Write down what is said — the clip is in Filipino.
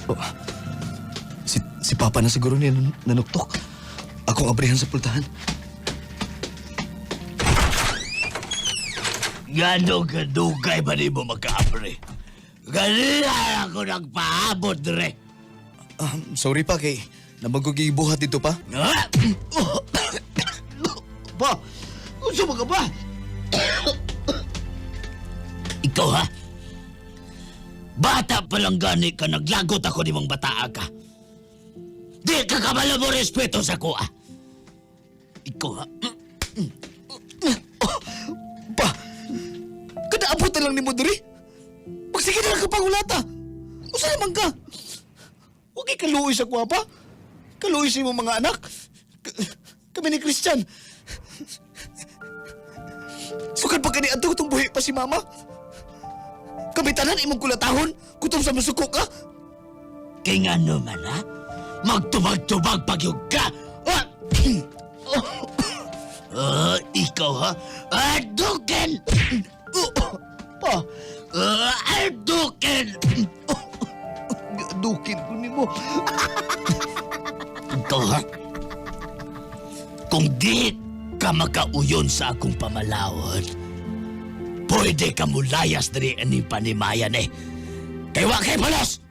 Oh, si Papa na siguro niya nanuktok. Akong abrihan sa pultahan. Gano'ng kadugay ba di mo magkaabre? Ganina ako nagpaabot, Dre. Sorry pa kay namagugibuhat dito pa. Ha? Pa, unsa ka ba? Ikaw, ha? Bata pa lang gani ka, naglagot ako ni mong bataa ka. Di ka kabala mo respeto sa ko, ah. Ikaw, ha? Pa, kadaabot na lang ni mo diri. Magsige na lang ka pangulata. Usa naman ka? Huwag kaluoy sa kuwapa. Kaluoy sa imong mga anak. Kami ni Christian. Sukad pa kani adto itong buhi pa si Mama. Kami tanan imong kulatahon. Kutom sa musuko ka. Kay nga naman, ha? Magtubag-tubag pagyog ka! Ikaw, ha? Adukin! Pa, Adukin! dukin ko ni mo. Ikaw, ha? Kung di ka makauyon sa akong pamalawod, pwede ka mulayas diri aning panimayan, eh. Kay wa kay palos!